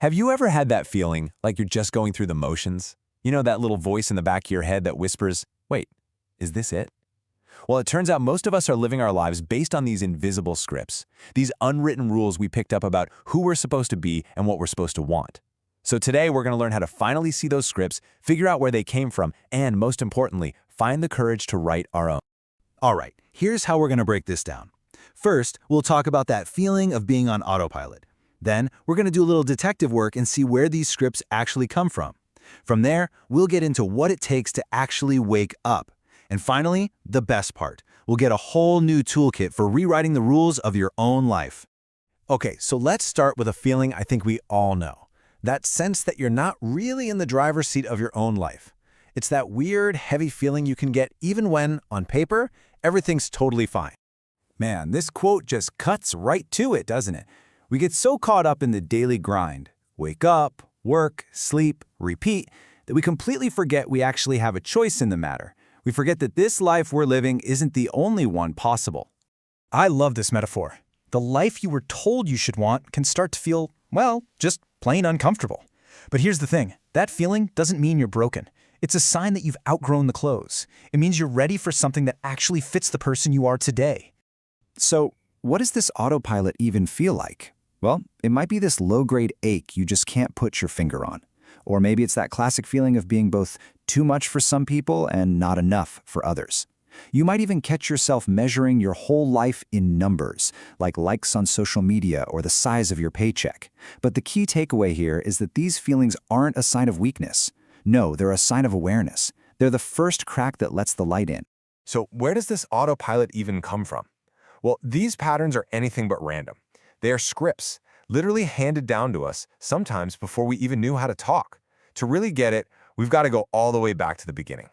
Have you ever had that feeling like you're just going through the motions? You know, that little voice in the back of your head that whispers, wait, is this it? Well, it turns out most of us are living our lives based on these invisible scripts, these unwritten rules we picked up about who we're supposed to be and what we're supposed to want. So today we're going to learn how to finally see those scripts, figure out where they came from, and most importantly, find the courage to write our own. All right, here's how we're going to break this down. First, we'll talk about that feeling of being on autopilot. Then, we're going to do a little detective work and see where these scripts actually come from. From there, we'll get into what it takes to actually wake up. And finally, the best part, we'll get a whole new toolkit for rewriting the rules of your own life. Okay, so let's start with a feeling I think we all know. That sense that you're not really in the driver's seat of your own life. It's that weird, heavy feeling you can get even when, on paper, everything's totally fine. Man, this quote just cuts right to it, doesn't it? We get so caught up in the daily grind, wake up, work, sleep, repeat, that we completely forget we actually have a choice in the matter. We forget that this life we're living isn't the only one possible. I love this metaphor. The life you were told you should want can start to feel, well, just plain uncomfortable. But here's the thing, that feeling doesn't mean you're broken. It's a sign that you've outgrown the clothes. It means you're ready for something that actually fits the person you are today. So, what does this autopilot even feel like? Well, it might be this low-grade ache you just can't put your finger on. Or maybe it's that classic feeling of being both too much for some people and not enough for others. You might even catch yourself measuring your whole life in numbers, like likes on social media or the size of your paycheck. But the key takeaway here is that these feelings aren't a sign of weakness. No, they're a sign of awareness. They're the first crack that lets the light in. So where does this autopilot even come from? Well, these patterns are anything but random. They are scripts, literally handed down to us, sometimes before we even knew how to talk. To really get it, we've got to go all the way back to the beginning.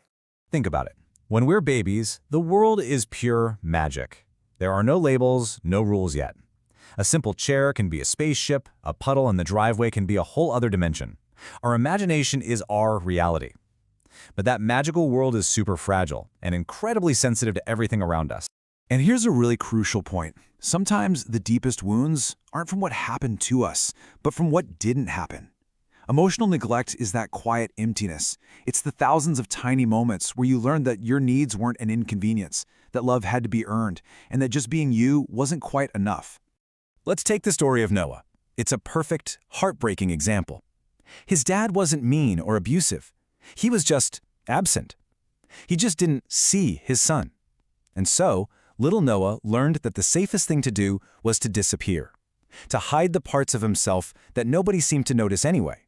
Think about it. When we're babies, the world is pure magic. There are no labels, no rules yet. A simple chair can be a spaceship, a puddle in the driveway can be a whole other dimension. Our imagination is our reality. But that magical world is super fragile and incredibly sensitive to everything around us. And here's a really crucial point. Sometimes the deepest wounds aren't from what happened to us, but from what didn't happen. Emotional neglect is that quiet emptiness. It's the thousands of tiny moments where you learn that your needs weren't an inconvenience, that love had to be earned, and that just being you wasn't quite enough. Let's take the story of Noah. It's a perfect, heartbreaking example. His dad wasn't mean or abusive. He was just absent. He just didn't see his son. And so, little Noah learned that the safest thing to do was to disappear, to hide the parts of himself that nobody seemed to notice anyway.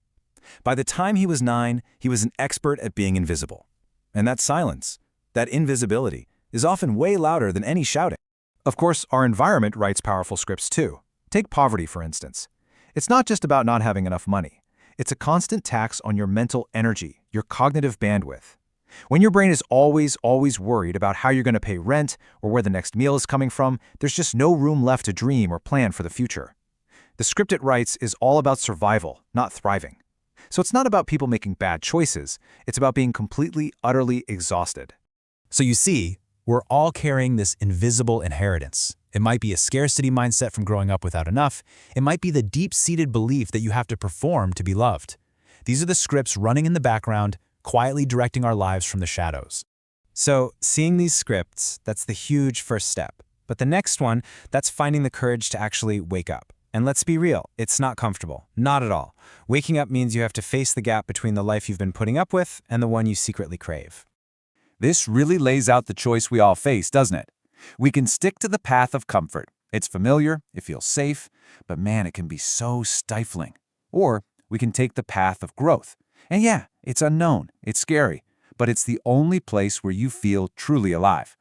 By the time he was 9, he was an expert at being invisible. And that silence, that invisibility, is often way louder than any shouting. Of course, our environment writes powerful scripts too. Take poverty, for instance. It's not just about not having enough money. It's a constant tax on your mental energy, your cognitive bandwidth. When your brain is always worried about how you're going to pay rent or where the next meal is coming from, there's just no room left to dream or plan for the future. The script it writes is all about survival, not thriving. So it's not about people making bad choices. It's about being completely, utterly exhausted. So you see, we're all carrying this invisible inheritance. It might be a scarcity mindset from growing up without enough. It might be the deep-seated belief that you have to perform to be loved. These are the scripts running in the background, quietly directing our lives from the shadows. So, seeing these scripts, that's the huge first step. But the next one, that's finding the courage to actually wake up. And let's be real, it's not comfortable. Not at all. Waking up means you have to face the gap between the life you've been putting up with and the one you secretly crave. This really lays out the choice we all face, doesn't it? We can stick to the path of comfort. It's familiar, it feels safe, but man, it can be so stifling. Or we can take the path of growth. And yeah, it's unknown, it's scary, but it's the only place where you feel truly alive.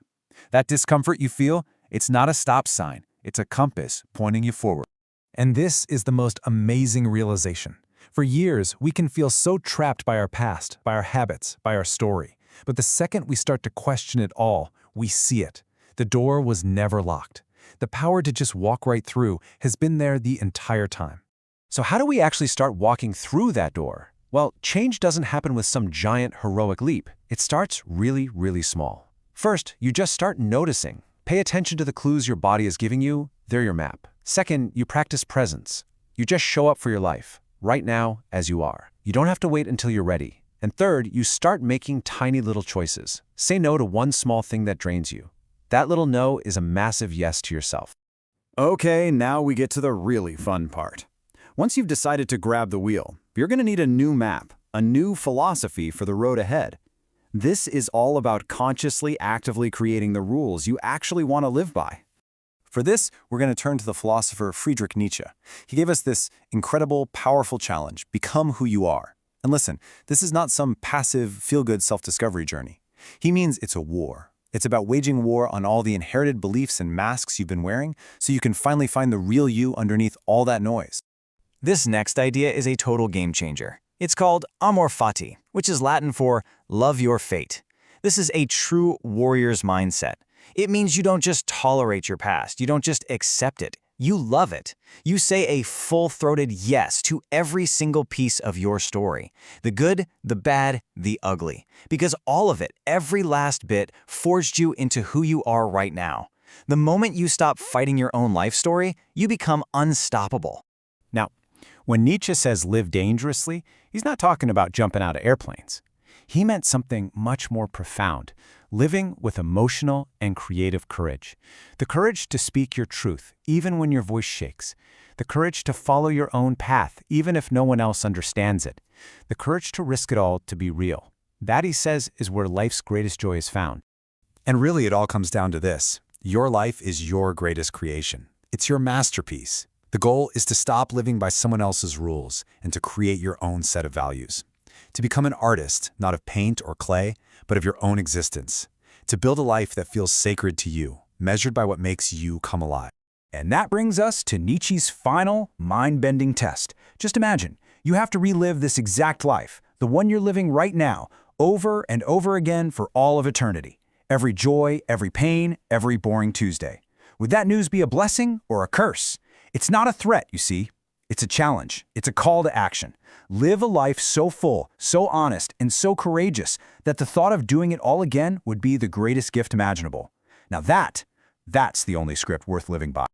That discomfort you feel, it's not a stop sign, it's a compass pointing you forward. And this is the most amazing realization. For years, we can feel so trapped by our past, by our habits, by our story. But the second we start to question it all, we see it. The door was never locked. The power to just walk right through has been there the entire time. So how do we actually start walking through that door? Well, change doesn't happen with some giant heroic leap. It starts really, really small. First, you just start noticing. Pay attention to the clues your body is giving you. They're your map. Second, you practice presence. You just show up for your life. right now as you are. You don't have to wait until you're ready. And third, you start making tiny little choices. Say no to one small thing that drains you. That little no is a massive yes to yourself. Okay, now we get to the really fun part. Once you've decided to grab the wheel, you're going to need a new map, a new philosophy for the road ahead. This is all about consciously, actively creating the rules you actually want to live by. For this, we're going to turn to the philosopher Friedrich Nietzsche. He gave us this incredible, powerful challenge: become who you are. And listen, this is not some passive, feel-good self-discovery journey. He means it's a war. It's about waging war on all the inherited beliefs and masks you've been wearing so you can finally find the real you underneath all that noise. This next idea is a total game changer. It's called amor fati, which is Latin for love your fate. This is a true warrior's mindset. It means you don't just tolerate your past, you don't just accept it, you love it. You say a full-throated yes to every single piece of your story. The good, the bad, the ugly. Because all of it, every last bit, forged you into who you are right now. The moment you stop fighting your own life story, you become unstoppable. Now, when Nietzsche says live dangerously, he's not talking about jumping out of airplanes. He meant something much more profound: living with emotional and creative courage. The courage to speak your truth, even when your voice shakes. The courage to follow your own path, even if no one else understands it. The courage to risk it all to be real. That, he says, is where life's greatest joy is found. And really, it all comes down to this: your life is your greatest creation. It's your masterpiece. The goal is to stop living by someone else's rules and to create your own set of values. To become an artist, not of paint or clay, but of your own existence. To build a life that feels sacred to you, measured by what makes you come alive. And that brings us to Nietzsche's final, mind-bending test. Just imagine, you have to relive this exact life, the one you're living right now, over and over again for all of eternity. Every joy, every pain, every boring Tuesday. Would that news be a blessing or a curse? It's not a threat, you see. It's a challenge. It's a call to action. Live a life so full, so honest, and so courageous that the thought of doing it all again would be the greatest gift imaginable. Now that's the only script worth living by.